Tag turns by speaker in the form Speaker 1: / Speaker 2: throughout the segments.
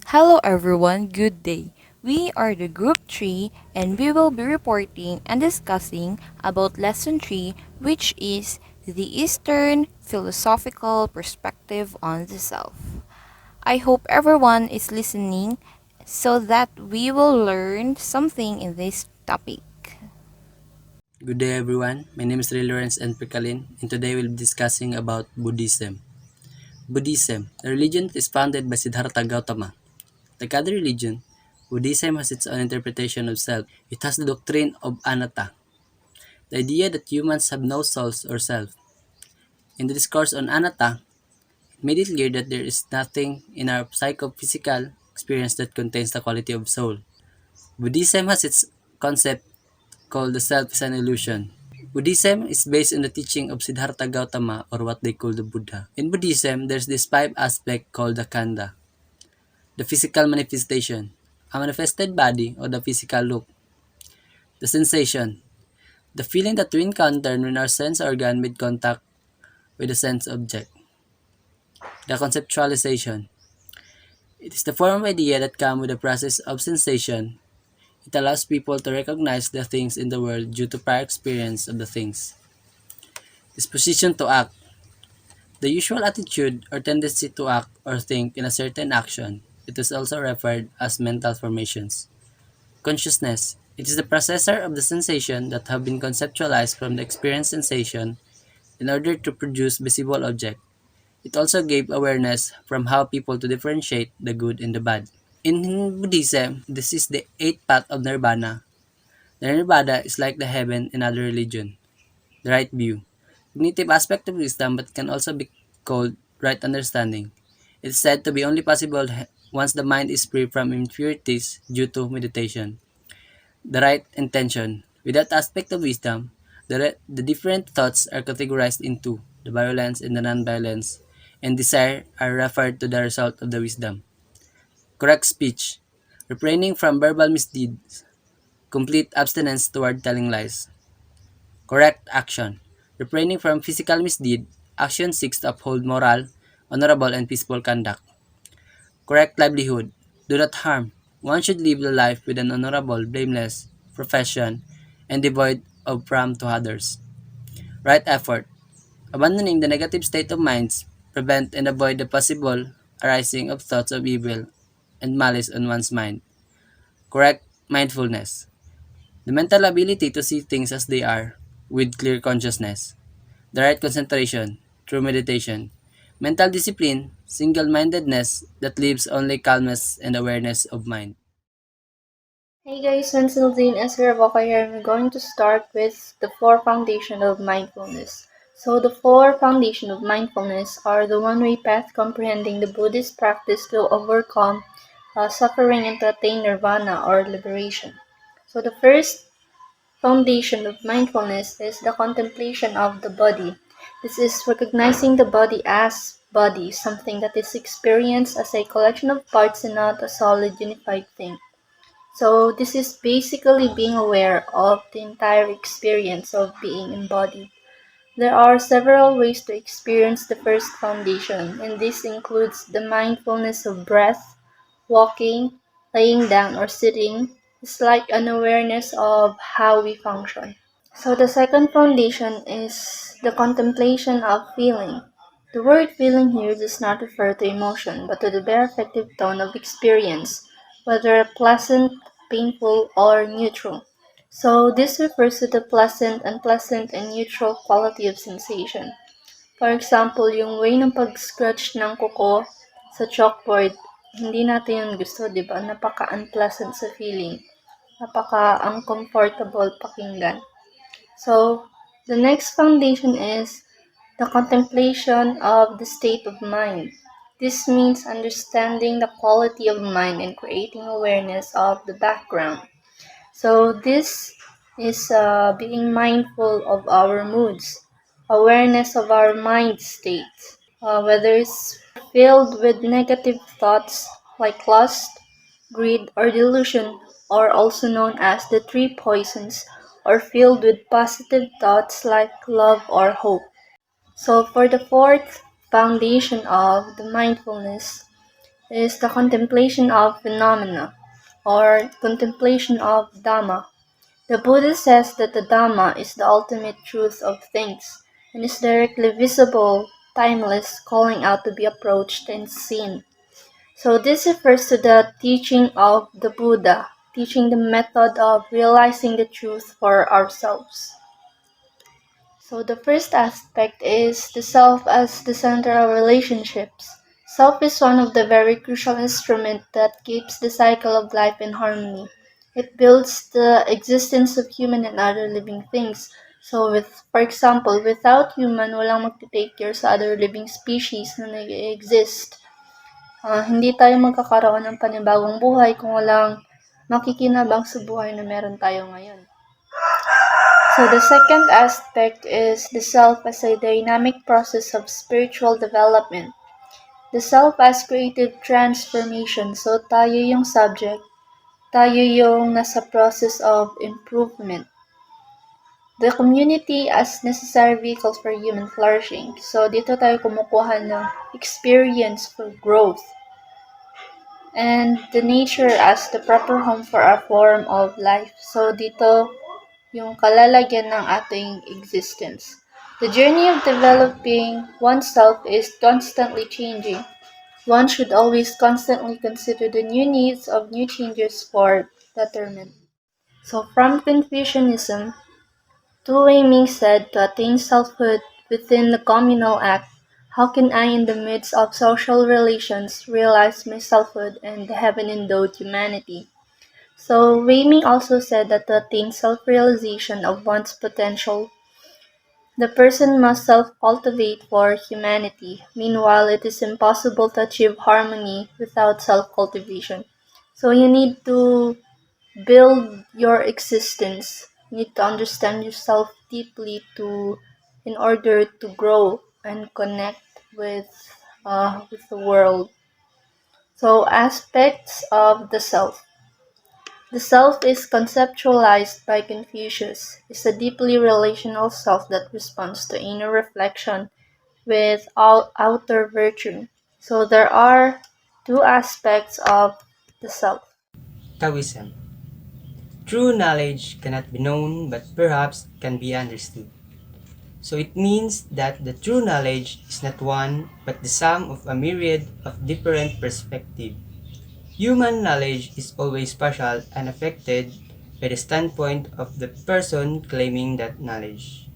Speaker 1: Hello everyone, good day. We are the group 3 and we will be reporting and discussing about lesson 3, which is the Eastern philosophical perspective on the self. I hope everyone is listening so that we will learn something in this topic.
Speaker 2: Good day everyone, my name is Rey Lourenz N Percalin and today we'll be discussing about Buddhism. Buddhism, the religion that is founded by Siddhartha Gautama. Like other religion, Buddhism has its own interpretation of self. It has the doctrine of anatta, the idea that humans have no souls or self. In the discourse on anatta, it made it clear that there is nothing in our psychophysical experience that contains the quality of soul. Buddhism has its concept called the self is an illusion. Buddhism is based on the teaching of Siddhartha Gautama or what they call the Buddha. In Buddhism, there's this five aspect called the khandha, the physical manifestation, a manifested body or the physical look, the sensation, the feeling that we encounter when our sense organ made contact with a sense object, the conceptualization. It is the form of idea that comes with the process of sensation. It allows people to recognize the things in the world due to prior experience of the things. Disposition to act. The usual attitude or tendency to act or think in a certain action. It is also referred as mental formations. Consciousness. It is the processor of the sensation that have been conceptualized from the experienced sensation in order to produce visible object. It also gave awareness from how people to differentiate the good and the bad. In Buddhism, this is the eighth path of nirvana. The nirvana is like the heaven in other religion. The right view. Cognitive aspect of wisdom but can also be called right understanding. It is said to be only possible once the mind is free from impurities due to meditation. The right intention. With that aspect of wisdom, the different thoughts are categorized into the violence and the non-violence, and desire are referred to the result of the wisdom. Correct speech. Refraining from verbal misdeeds. Complete abstinence toward telling lies. Correct action. Refraining from physical misdeed, action seeks to uphold moral, honorable, and peaceful conduct. Correct livelihood. Do not harm. One should live the life with an honorable, blameless profession and devoid of harm to others. Right effort. Abandoning the negative state of minds, prevent and avoid the possible arising of thoughts of evil and malice on one's mind. Correct mindfulness. The mental ability to see things as they are with clear consciousness. The right concentration through meditation. Mental discipline, single-mindedness that leaves only calmness and awareness of mind.
Speaker 3: Hey guys, Whencyll as Reovoca here, and we're going to start with the four foundations of mindfulness. So the four foundations of mindfulness are the one-way path comprehending the Buddhist practice to overcome suffering and to attain nirvana or liberation. So the first foundation of mindfulness is the contemplation of the body. This is recognizing the body as body, something that is experienced as a collection of parts and not a solid unified thing. So this is basically being aware of the entire experience of being embodied. There are several ways to experience the first foundation, and this includes the mindfulness of breath, walking, laying down, or sitting. It's like an awareness of how we function. So the second foundation is the contemplation of feeling. The word feeling here does not refer to emotion, but to the bare affective tone of experience, whether pleasant, painful, or neutral. So this refers to the pleasant, unpleasant, and neutral quality of sensation. For example, yung way ng pag-scratch ng kuko sa chalkboard, hindi natin yun gusto, di ba? Napaka-unpleasant sa feeling. Napaka-uncomfortable pakinggan. So, the next foundation is the contemplation of the state of mind. This means understanding the quality of mind and creating awareness of the background. So, this is being mindful of our moods, awareness of our mind state, whether it's filled with negative thoughts like lust, greed, or delusion, or also known as the three poisons, or filled with positive thoughts like love or hope. So for the fourth foundation of the mindfulness, is the contemplation of phenomena, or contemplation of Dhamma. The Buddha says that the Dhamma is the ultimate truth of things, and is directly visible, timeless, calling out to be approached and seen. So this refers to the teaching of the Buddha, teaching the method of realizing the truth for ourselves. So the first aspect is the self as the center of relationships. Self is one of the very crucial instruments that keeps the cycle of life in harmony. It builds the existence of human and other living things. So for example, without human, walang magte-take care sa other living species na nag-exist. Hindi tayo magkakaroon ng panibagong buhay kung walang makikinabang sa buhay na meron tayo ngayon. So the second aspect is the self as a dynamic process of spiritual development. The self as creative transformation. So tayo yung subject, tayo yung nasa process of improvement. The community as necessary vehicle for human flourishing. So dito tayo kumukuha ng experience for growth. And the nature as the proper home for our form of life. So dito yung kalalagyan ng ating existence. The journey of developing oneself is constantly changing. One should always constantly consider the new needs of new changes for betterment. So from Confucianism, Tu Wei Ming said, to attain selfhood within the communal act, how can I in the midst of social relations realize my selfhood and the heaven-endowed humanity? So Wei Ming also said that to attain self-realization of one's potential, the person must self-cultivate for humanity. Meanwhile, it is impossible to achieve harmony without self-cultivation. So you need to build your existence. You need to understand yourself deeply in order to grow and connect with the world. So aspects of the self. The self is conceptualized by Confucius, is a deeply relational self that responds to inner reflection with outer virtue. So there are two aspects of the self.
Speaker 2: Taoism. True knowledge cannot be known but perhaps can be understood. So it means that the true knowledge is not one but the sum of a myriad of different perspectives. Human knowledge is always partial and affected by the standpoint of the person claiming that knowledge.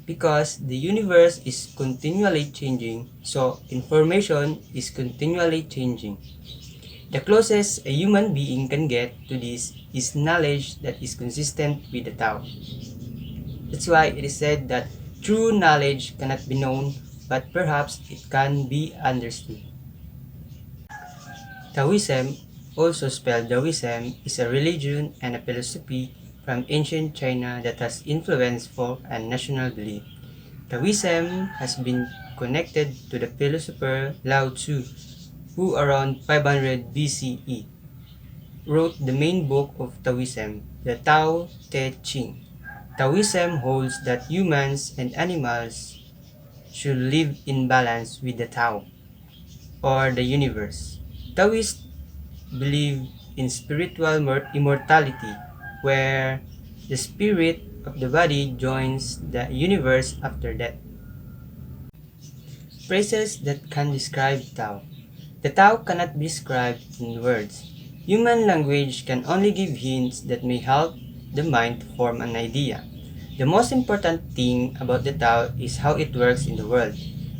Speaker 2: Because the universe is continually changing, so information is continually changing. The closest a human being can get to this is knowledge that is consistent with the Tao. That's why it is said that true knowledge cannot be known, but perhaps it can be understood. Taoism, also spelled Taoism, is a religion and a philosophy from ancient China that has influenced folk and national belief. Taoism has been connected to the philosopher Lao Tzu, who around 500 BCE wrote the main book of Taoism, the Tao Te Ching. Taoism holds that humans and animals should live in balance with the Tao, or the universe. Taoists believe in spiritual immortality, where the spirit of the body joins the universe after death. Phrases that can describe Tao. The Tao cannot be described in words. Human language can only give hints that may help the mind to form an idea. The most important thing about the Tao is how it works in the world,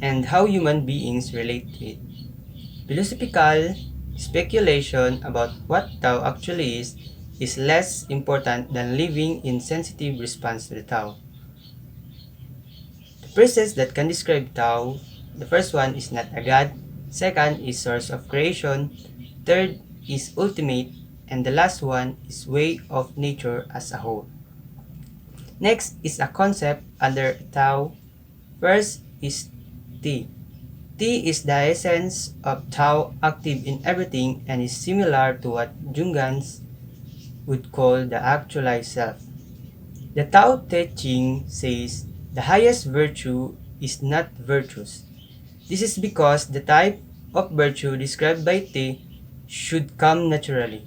Speaker 2: and how human beings relate to it. Philosophical speculation about what Tao actually is less important than living in sensitive response to the Tao. The phrases that can describe Tao, the first one is not a god, second is source of creation, third is ultimate, and the last one is way of nature as a whole. Next is a concept under Tao. First is T. T is the essence of Tao, active in everything, and is similar to what Zhonggans would call the actualized self. The Tao Te Ching says the highest virtue is not virtuous. This is because the type
Speaker 4: of virtue described by T should come naturally,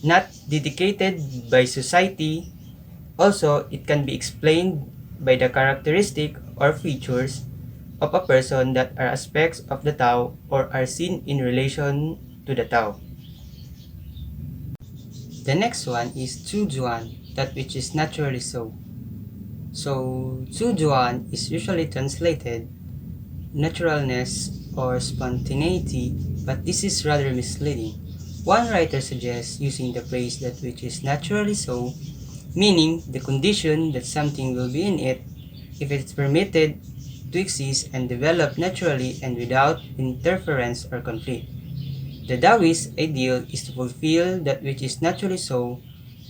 Speaker 4: not dedicated by society. Also, it can be explained by the characteristic or features of a person that are aspects of the Tao or are seen in relation to the Tao. The next one is Zhujuan, that which is naturally so. So, Zhujuan is usually translated naturalness or spontaneity, but this is rather misleading. One writer suggests using the phrase that which is naturally so, meaning the condition that something will be in it if it is permitted to exist and develop naturally and without interference or conflict. The Taoist ideal is to fulfill that which is naturally so,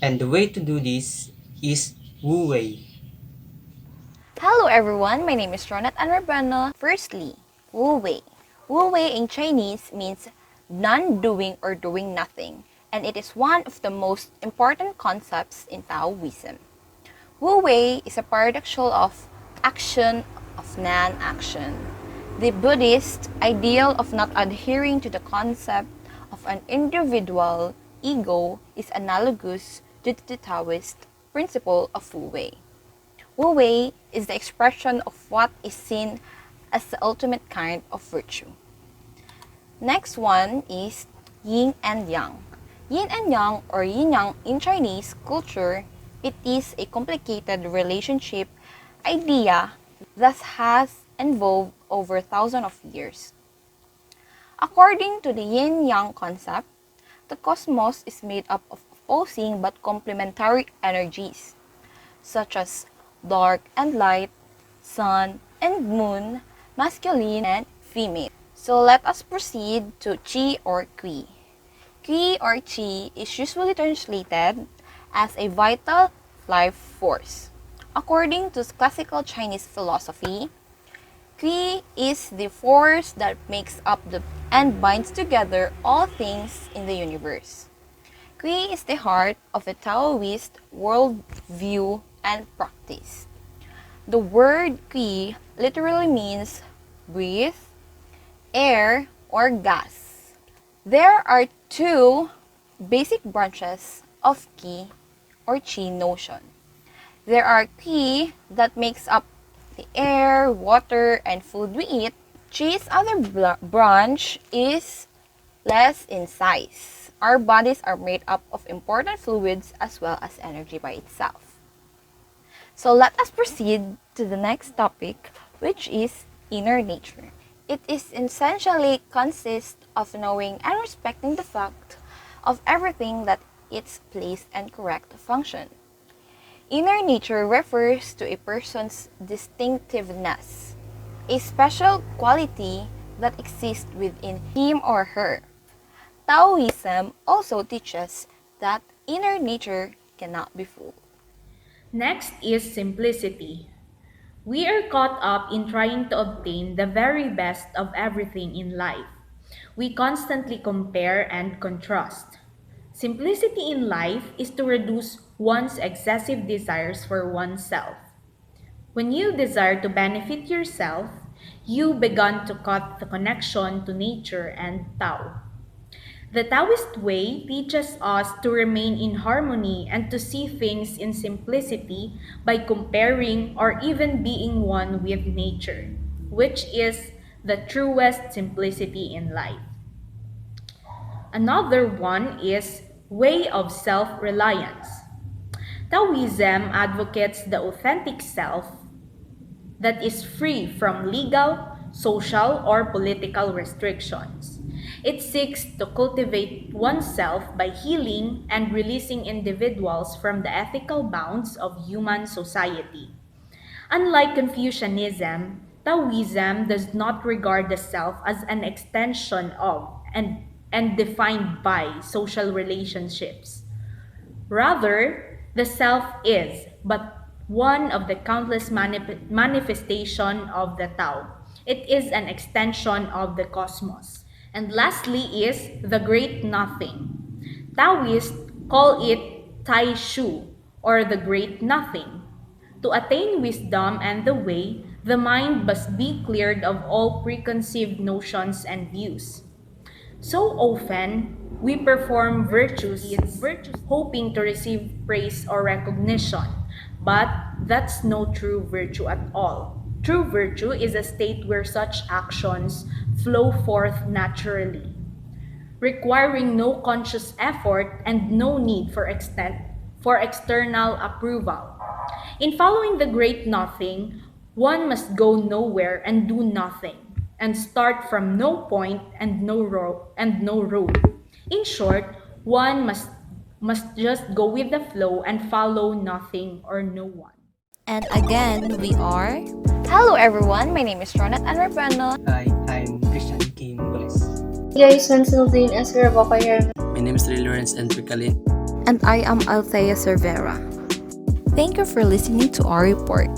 Speaker 4: and the way to do this is Wu Wei.
Speaker 1: Hello everyone, my name is Ronneth and Rebueno. Firstly, Wu Wei. Wu Wei in Chinese means non-doing or doing nothing, and it is one of the most important concepts in Taoism. Wu Wei is a paradoxal of action of non-action. The Buddhist ideal of not adhering to the concept of an individual ego is analogous to the Taoist principle of Wu Wei. Wu Wei is the expression of what is seen as the ultimate kind of virtue. Next one is Yin and Yang. Yin and Yang or Yin Yang in Chinese culture, it is a complicated relationship idea that has evolved over thousands of years. According to the Yin-Yang concept, the cosmos is made up of opposing but complementary energies, such as dark and light, sun and moon, masculine and female. So let us proceed to Qi or Qi. Qi or Qi is usually translated as a vital life force. According to classical Chinese philosophy, Qi is the force that makes up and binds together all things in the universe. Qi is the heart of the Taoist worldview and practice. The word Qi literally means breath, air, or gas. There are two basic branches of Qi or Qi notion. There are Qi that makes up the air, water, and food we eat. Qi's other branch is less in size. Our bodies are made up of important fluids as well as energy by itself. So let us proceed to the next topic, which is inner nature. It is essentially consists of knowing and respecting the fact of everything that its place and correct function. Inner nature refers to a person's distinctiveness, a special quality that exists within him or her. Taoism also teaches that inner nature cannot be fooled.
Speaker 5: Next is simplicity. We are caught up in trying to obtain the very best of everything in life. We constantly compare and contrast. Simplicity in life is to reduce one's excessive desires for oneself. When you desire to benefit yourself, you begun to cut the connection to nature and Tao. The Taoist way teaches us to remain in harmony and to see things in simplicity by comparing or even being one with nature, which is the truest simplicity in life. Another one is way of self-reliance. Taoism advocates the authentic self that is free from legal, social, or political restrictions. It seeks to cultivate oneself by healing and releasing individuals from the ethical bounds of human society. Unlike Confucianism, Taoism does not regard the self as an extension of and defined by social relationships. Rather, the self is but one of the countless manifestation of the Tao. It is an extension of the cosmos. And lastly is the great nothing. Taoists call it Tai Shu or the great nothing. To attain wisdom and the way, The mind must be cleared of all preconceived notions and views. So often, we perform virtues hoping to receive praise or recognition, but that's no true virtue at all. True virtue is a state where such actions flow forth naturally, requiring no conscious effort and no need for external approval. In following the great nothing, one must go nowhere and do nothing, and start from no point and no road. In short, one must just go with the flow and follow nothing or no one.
Speaker 1: And again, we are... Hello everyone, my name is Ronneth and Rebueno.
Speaker 4: Hi, I'm Christian Kim Gules.
Speaker 3: Hey guys, Whencyll and Reovoca here.
Speaker 2: My name is Rey Lourenz N. Percalin.
Speaker 1: And I am Althea Cervera. Thank you for listening to our report.